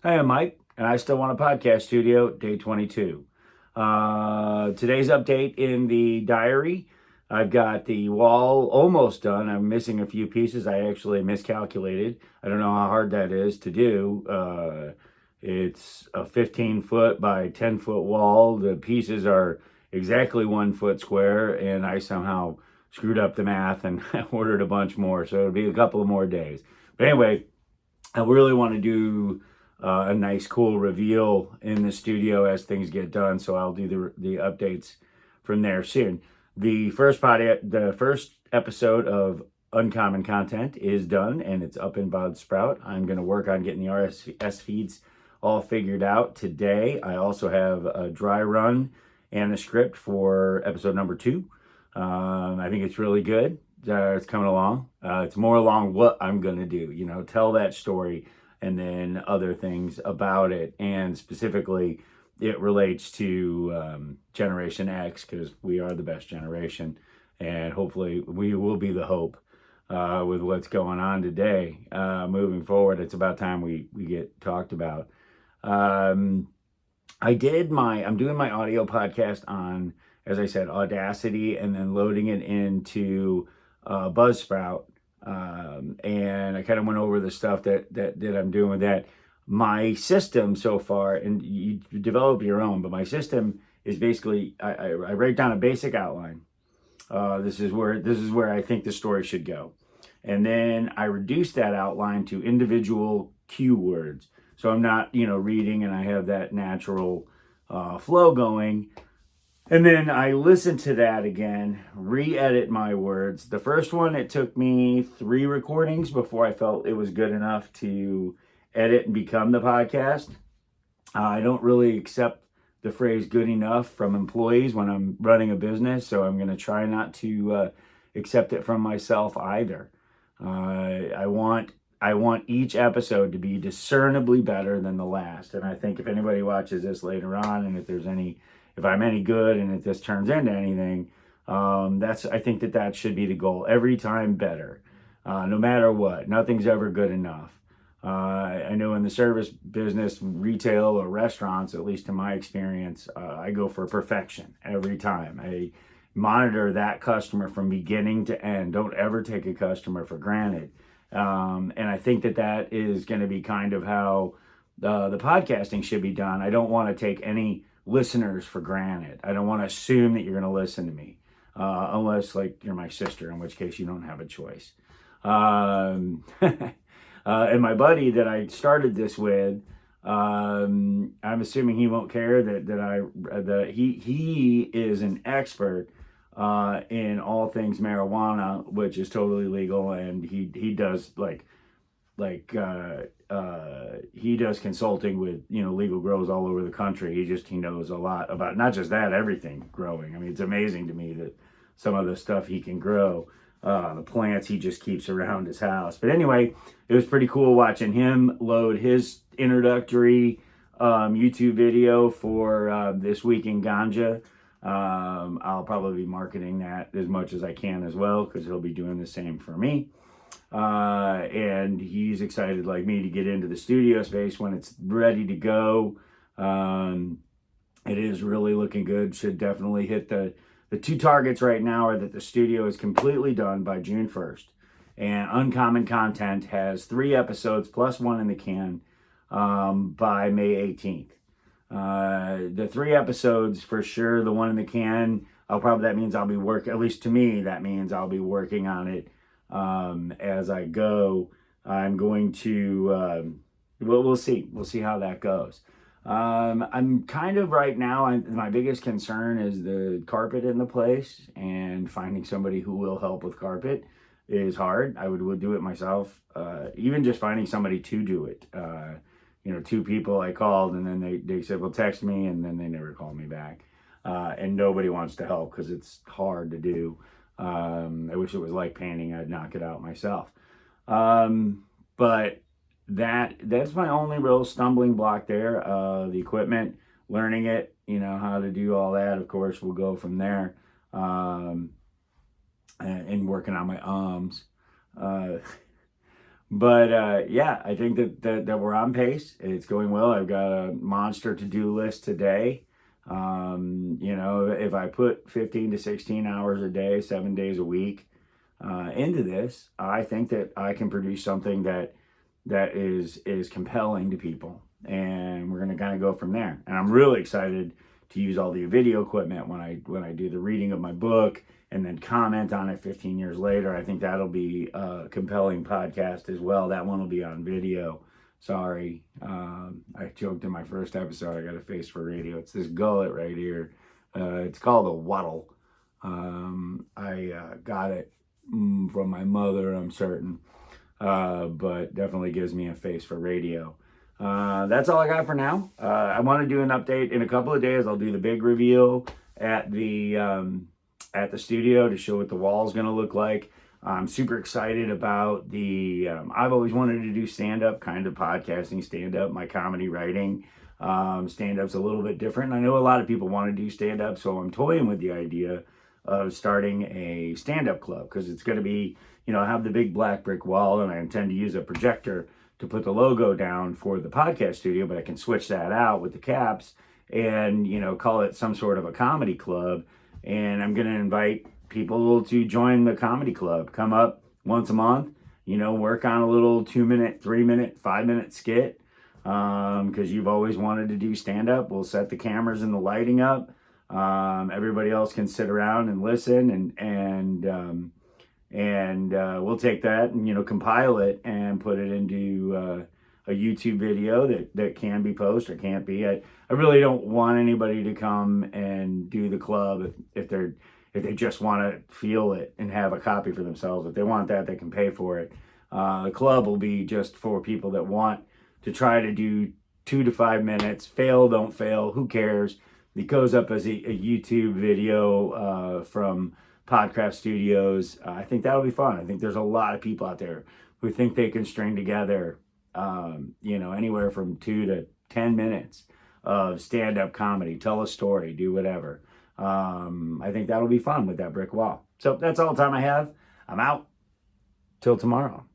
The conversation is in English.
Hi, I'm Mike, and I still want a podcast studio, day 22. Today's update in the diary. I've got the wall almost done. I'm missing a few pieces. I actually miscalculated. I don't know how hard that is to do. It's a 15-foot by 10-foot wall. The pieces are exactly 1 foot square, and I somehow screwed up the math and ordered a bunch more. So it'll be a couple of more days. But anyway, I really want to do a nice, cool reveal in the studio as things get done. So I'll do the updates from there soon. The first episode of Uncommon Content is done and it's up in Buzzsprout. I'm going to work on getting the RSS feeds all figured out today. I also have a dry run and a script for episode number 2. I think it's really good. It's coming along. It's more along what I'm going to do, tell that story and then other things about it. And specifically, it relates to Generation X because we are the best generation. And hopefully, we will be the hope with what's going on today. Moving forward, it's about time we get talked about. Um, I'm doing my audio podcast on, as I said, Audacity, and then loading it into Buzzsprout. And I kind of went over the stuff that I'm doing with that. My system so far, and you develop your own, but my system is basically I write down a basic outline. This is where I think the story should go, and then I reduce that outline to individual keywords. So I'm not, reading, and I have that natural flow going. And then I listen to that again, re-edit my words. The first one, it took me 3 recordings before I felt it was good enough to edit and become the podcast. I don't really accept the phrase good enough from employees when I'm running a business, so I'm going to try not to accept it from myself either. I want each episode to be discernibly better than the last, and I think if anybody watches this later on, and if I'm any good, and if this turns into anything, I think that should be the goal. Every time better, no matter what. Nothing's ever good enough. I know in the service business, retail or restaurants, at least in my experience, I go for perfection every time. I monitor that customer from beginning to end. Don't ever take a customer for granted. And I think that is going to be kind of how the podcasting should be done. I don't want to take any listeners for granted. I don't want to assume that you're going to listen to me, unless like you're my sister, in which case you don't have a choice. And my buddy that I started this with, I'm assuming he won't care that he is an expert in all things marijuana, which is totally legal, and he does he does consulting with legal grows all over the country. He knows a lot about not just that, everything growing. I mean, it's amazing to me that some of the stuff he can grow, the plants he just keeps around his house. But anyway, it was pretty cool watching him load his introductory YouTube video for this week in ganja. I'll probably be marketing that as much as I can as well, because he'll be doing the same for me. And he's excited like me to get into the studio space when it's ready to go. It is really looking good. Should definitely hit the 2 targets right now are that the studio is completely done by June 1st. And Uncommon Content has 3 episodes plus 1 in the can by May 18th. The 3 episodes for sure, the 1 in the can, that means I'll be at least to me, that means I'll be working on it as I go. I'm going to, we'll see. We'll see how that goes. I'm kind of right now, my biggest concern is the carpet in the place, and finding somebody who will help with carpet is hard. I would do it myself. Even just finding somebody to do it. 2 people I called, and then they said, well, text me, and then they never called me back. And nobody wants to help because it's hard to do. I wish it was like painting. I'd knock it out myself. But that's my only real stumbling block there. The equipment, learning it, how to do all that. Of course, we'll go from there. And working on my arms. But yeah, I think that we're on pace. It's going well. I've got a monster to-do list today. If I put 15 to 16 hours a day, 7 days a week into this, I think that I can produce something that is compelling to people, and we're going to kind of go from there. And I'm really excited to use all the video equipment when I do the reading of my book and then comment on it 15 years later. I think that'll be a compelling podcast as well. That one will be on video. Sorry, I joked in my first episode I got a face for radio. It's this gullet right here. It's called a wattle. I got it from my mother, I'm certain, but definitely gives me a face for radio. That's all I got for now. I want to do an update in a couple of days. I'll do the big reveal at the studio to show what the wall is going to look like. I'm super excited about I've always wanted to do stand-up, kind of podcasting, stand-up, my comedy writing. Stand-up's a little bit different. I know a lot of people want to do stand-up, so I'm toying with the idea of starting a stand-up club, because it's going to be, I have the big black brick wall, and I intend to use a projector to put the logo down for the podcast studio, but I can switch that out with the caps and, call it some sort of a comedy club. And I'm going to invite people to join the comedy club. Come up once a month, work on a little 2-minute, 3-minute, 5-minute skit. Because you've always wanted to do stand-up. We'll set the cameras and the lighting up. Everybody else can sit around and listen, and we'll take that and compile it and put it into a YouTube video that can be posted or can't be. I really don't want anybody to come and do the club if they just want to feel it and have a copy for themselves. If they want that, they can pay for it. The club will be just for people that want to try to do 2 to 5 minutes. Fail, don't fail, who cares? It goes up as a YouTube video from Podcraft Studios. I think that'll be fun. I think there's a lot of people out there who think they can string together, anywhere from 2 to 10 minutes of stand-up comedy, tell a story, do whatever. I think that'll be fun with that brick wall. So that's all the time I have. I'm out. Till tomorrow.